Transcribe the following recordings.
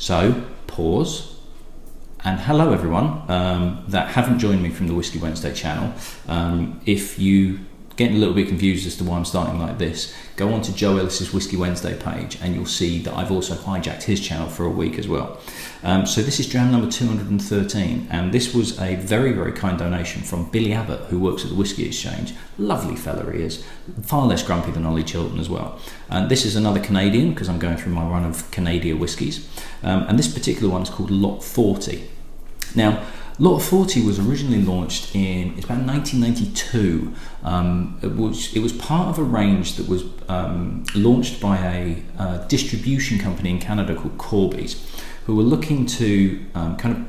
So pause, and hello everyone that haven't joined me from the Whiskey Wednesday channel. If you getting a little bit confused as to why I'm starting like this, go on to Joe Ellis's Whiskey Wednesday page and you'll see that I've also hijacked his channel for a week as well. So this is dram number 213, and this was a very, very kind donation from Billy Abbott, who works at the Whiskey Exchange. Lovely fella he is, far less grumpy than Ollie Chilton as well. And this is another Canadian, because I'm going through my run of Canadian whiskies, and this particular one is called Lot 40. Now, Lot 40 was originally launched it's about 1992. It was part of a range that was launched by a distribution company in Canada called Corby's, who were looking to kind of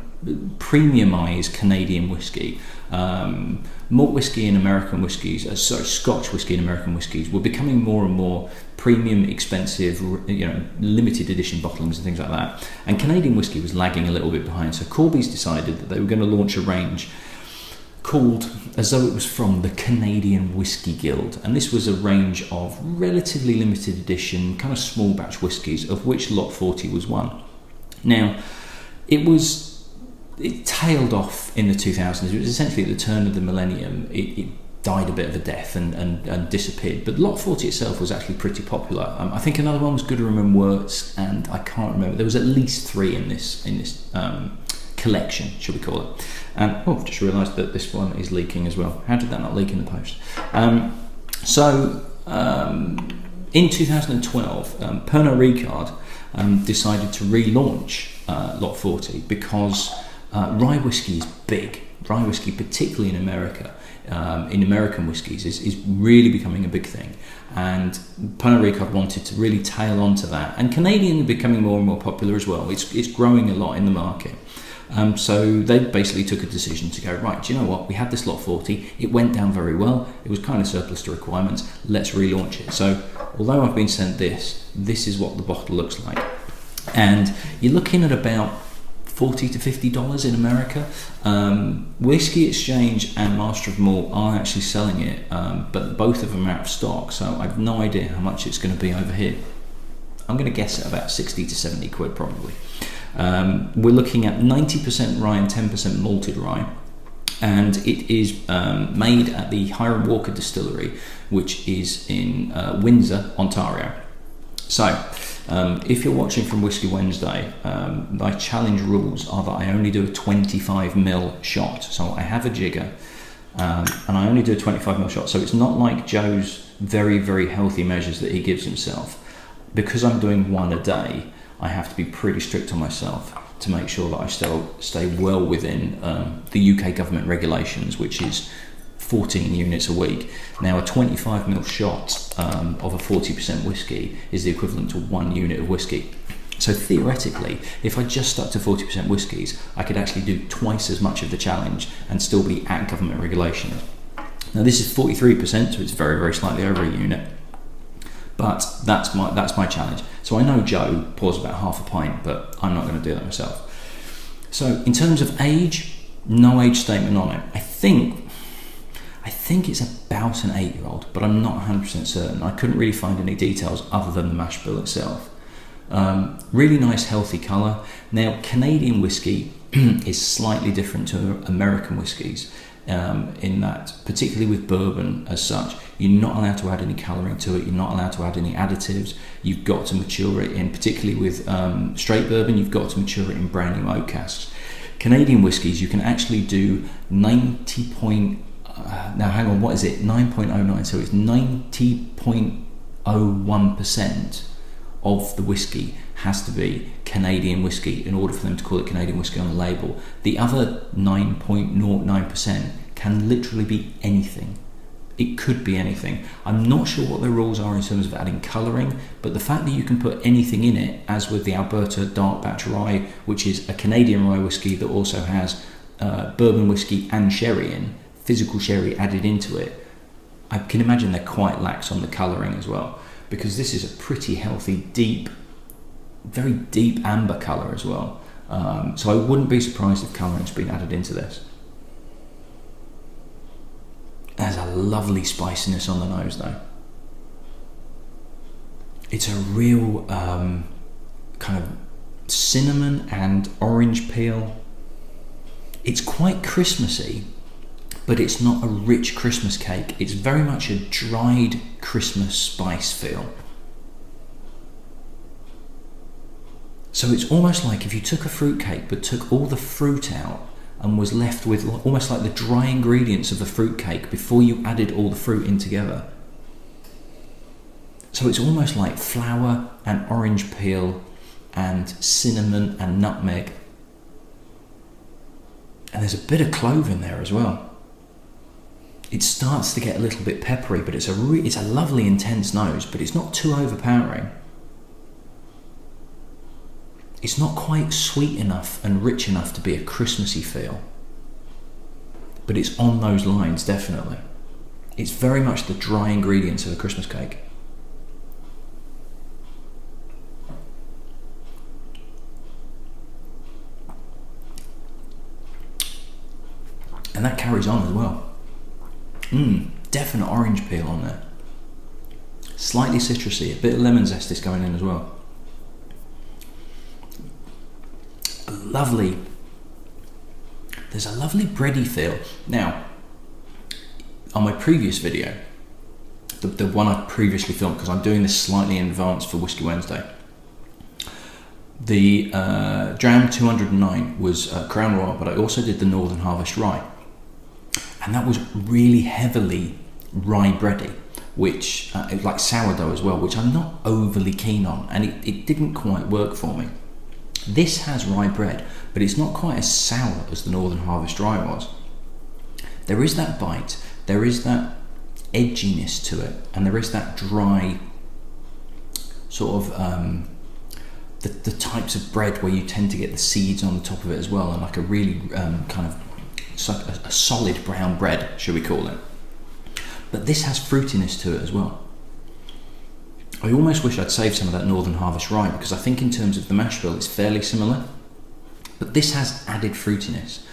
premiumise Canadian whiskey. Malt whiskey and American whiskies, Scotch whiskey and American whiskies were becoming more and more premium, expensive, limited edition bottlings and things like that. And Canadian whiskey was lagging a little bit behind. So Corby's decided that they were going to launch a range called, as though it was from the Canadian Whisky Guild. And this was a range of relatively limited edition, kind of small batch whiskies, of which Lot 40 was one. Now, it tailed off in the 2000s. It was essentially at the turn of the millennium. It died a bit of a death and disappeared. But Lot 40 itself was actually pretty popular. I think another one was Gooder and Wirtz, and I can't remember. There was at least three in this collection, should we call it? And I've just realised that this one is leaking as well. How did that not leak in the post? In 2012, Pernod Ricard decided to relaunch Lot 40 because rye whiskey is big. Rye whiskey, particularly in America, in American whiskies, is really becoming a big thing. And Pernod Ricard wanted to really tail onto that. And Canadian are becoming more and more popular as well. It's growing a lot in the market. So they basically took a decision to go, right, do you know what? We had this Lot 40. It went down very well. It was kind of surplus to requirements. Let's relaunch it. So although I've been sent this is what the bottle looks like. And you're looking at about $40 to $50 in America. Whiskey Exchange and Master of Malt are actually selling it, but both of them are out of stock, so I've no idea how much it's going to be over here. I'm going to guess at about 60 to 70 quid probably. We're looking at 90% rye and 10% malted rye, and it is made at the Hiram Walker Distillery, which is in Windsor, Ontario. So, if you're watching from Whiskey Wednesday, my challenge rules are that I only do a 25ml shot. So I have a jigger, and I only do a 25ml shot. So it's not like Joe's very, very healthy measures that he gives himself. Because I'm doing one a day, I have to be pretty strict on myself to make sure that I still stay well within the UK government regulations, which is 14 units a week. Now, a 25ml shot of a 40% whiskey is the equivalent to 1 unit of whiskey. So theoretically, if I just stuck to 40% whiskies, I could actually do twice as much of the challenge and still be at government regulations. Now, this is 43%, so it's very, very slightly over a unit. But that's my challenge. So I know Joe pours about half a pint, but I'm not going to do that myself. So in terms of age, no age statement on it. I think it's about an 8-year-old, but I'm not 100% certain. I couldn't really find any details other than the mash bill itself. Really nice, healthy colour. Now, Canadian whiskey is slightly different to American whiskies in that, particularly with bourbon as such, you're not allowed to add any colouring to it. You're not allowed to add any additives. You've got to mature it in, particularly with straight bourbon, you've got to mature it in brand new oak casks. Canadian whiskies, you can actually do 9.09, so it's 90.01% of the whiskey has to be Canadian whiskey in order for them to call it Canadian whiskey on the label. The other 9.09% can literally be anything. It could be anything. I'm not sure what the rules are in terms of adding colouring, but the fact that you can put anything in it, as with the Alberta Dark Batch Rye, which is a Canadian rye whiskey that also has bourbon whiskey and sherry in, physical sherry added into it, I can imagine they're quite lax on the colouring as well, because this is a pretty healthy, deep, very deep amber colour as well. So I wouldn't be surprised if colouring's been added into this. There's a lovely spiciness on the nose though. It's a real kind of cinnamon and orange peel. It's quite Christmassy, but it's not a rich Christmas cake. It's very much a dried Christmas spice feel. So it's almost like if you took a fruit cake but took all the fruit out and was left with almost like the dry ingredients of the fruit cake before you added all the fruit in together. So it's almost like flour and orange peel and cinnamon and nutmeg. And there's a bit of clove in there as well. It starts to get a little bit peppery, but it's a lovely intense nose, but it's not too overpowering. It's not quite sweet enough and rich enough to be a Christmassy feel, but it's on those lines, definitely. It's very much the dry ingredients of a Christmas cake. And that carries on as well. Definite orange peel on there. Slightly citrusy, a bit of lemon zest is going in as well. There's a lovely bready feel. Now, on my previous video, the one I previously filmed, because I'm doing this slightly in advance for Whisky Wednesday, the Dram 209 was Crown Royal, but I also did the Northern Harvest Rye. And that was really heavily rye bready, which it's like sourdough as well, which I'm not overly keen on, and it didn't quite work for me. This has rye bread, but it's not quite as sour as the Northern Harvest Rye was. There is that bite, there is that edginess to it, and there is that dry sort of the types of bread where you tend to get the seeds on the top of it as well, and like a really kind of a solid brown bread, should we call it. But this has fruitiness to it as well. I almost wish I'd saved some of that Northern Harvest Rye, because I think in terms of the mash bill it's fairly similar, but this has added fruitiness.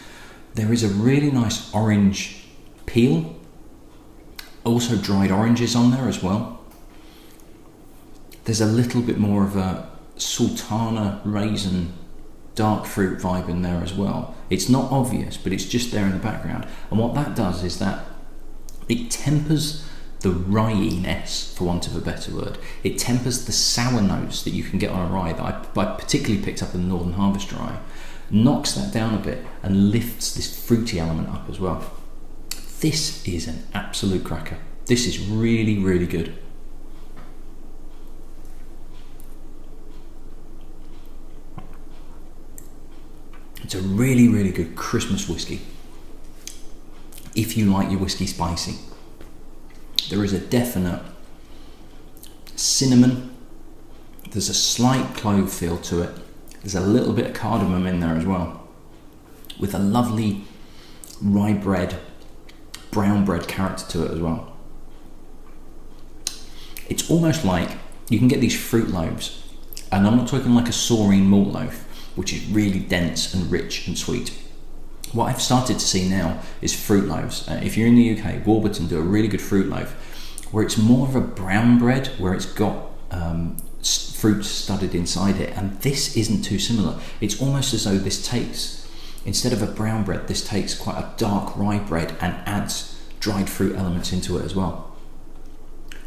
There is a really nice orange peel, also dried oranges on there as well. There's a little bit more of a sultana raisin dark fruit vibe in there as well. It's not obvious, but it's just there in the background, and what that does is that it tempers the rye-ness, for want of a better word. It tempers the sour notes that you can get on a rye that I particularly picked up in the Northern Harvest Rye, knocks that down a bit and lifts this fruity element up as well. This is an absolute cracker. This is really, really good. It's a really, really good Christmas whiskey, if you like your whiskey spicy. There is a definite cinnamon, there's a slight clove feel to it, there's a little bit of cardamom in there as well, with a lovely rye bread, brown bread character to it as well. It's almost like you can get these fruit loaves, and I'm not talking like a saurine malt loaf, which is really dense and rich and sweet. What I've started to see now is fruit loaves. If you're in the UK, Warburton do a really good fruit loaf, where it's more of a brown bread, where it's got fruit studded inside it, and this isn't too similar. It's almost as though this takes, instead of a brown bread, this takes quite a dark rye bread and adds dried fruit elements into it as well.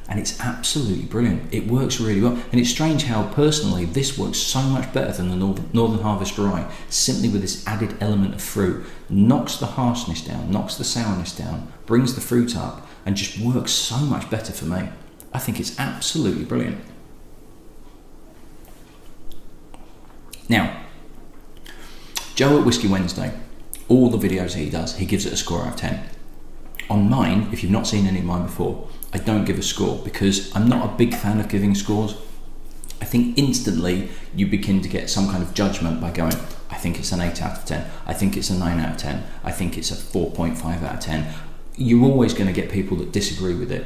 And it's absolutely brilliant. It works really well, and it's strange how personally this works so much better than the Northern Harvest Rye, simply with this added element of fruit. Knocks the harshness down, knocks the sourness down, brings the fruit up, and just works so much better for me. I think it's absolutely brilliant. Now, Joe at Whisky Wednesday, all the videos he does, he gives it a score out of 10. On mine, if you've not seen any of mine before, I don't give a score, because I'm not a big fan of giving scores. I think instantly you begin to get some kind of judgment by going, I think it's an 8 out of 10, I think it's a 9 out of 10, I think it's a 4.5 out of 10. You're always going to get people that disagree with it.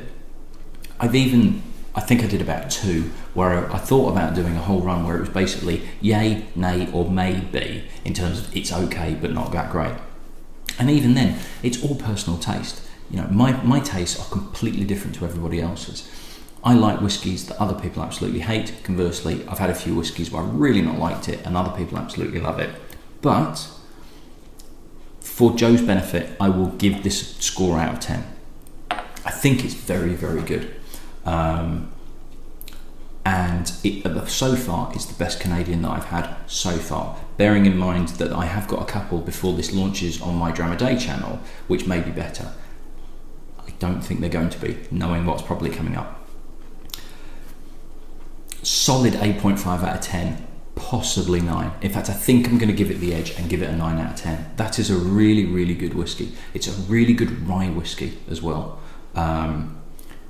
I think I did about 2 where I thought about doing a whole run where it was basically yay, nay, or maybe, in terms of it's okay but not that great. And even then, it's all personal taste. You know, my tastes are completely different to everybody else's. I like whiskies that other people absolutely hate. Conversely, I've had a few whiskies where I really not liked it and other people absolutely love it. But for Joe's benefit, I will give this score out of 10. I think it's very, very good. And so far, it's the best Canadian that I've had so far. Bearing in mind that I have got a couple before this launches on my Dram A channel, which may be better. I don't think they're going to be, knowing what's probably coming up. Solid 8.5 out of 10, possibly 9. In fact, I think I'm going to give it the edge and give it a 9 out of 10. That is a really, really good whiskey. It's a really good rye whiskey as well.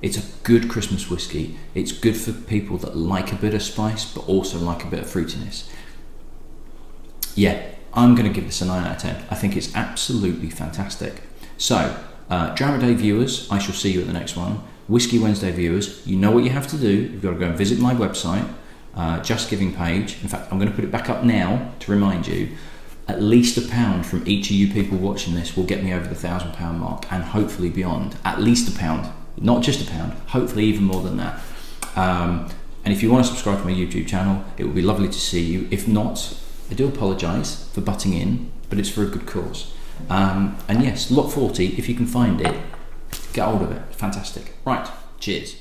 It's a good Christmas whiskey. It's good for people that like a bit of spice, but also like a bit of fruitiness. Yeah, I'm going to give this a 9 out of 10. I think it's absolutely fantastic. So, Dram A viewers, I shall see you at the next one. Whiskey Wednesday viewers, you know what you have to do. You've got to go and visit my website, Just Giving page. In fact, I'm going to put it back up now to remind you. At least £1 from each of you people watching this will get me over the £1,000 mark, and hopefully beyond. At least £1, not just £1, hopefully even more than that. And if you want to subscribe to my YouTube channel, it would be lovely to see you. If not, I do apologise for butting in, but it's for a good cause. And yes, Lot 40, if you can find it, get hold of it. Fantastic. Right, cheers.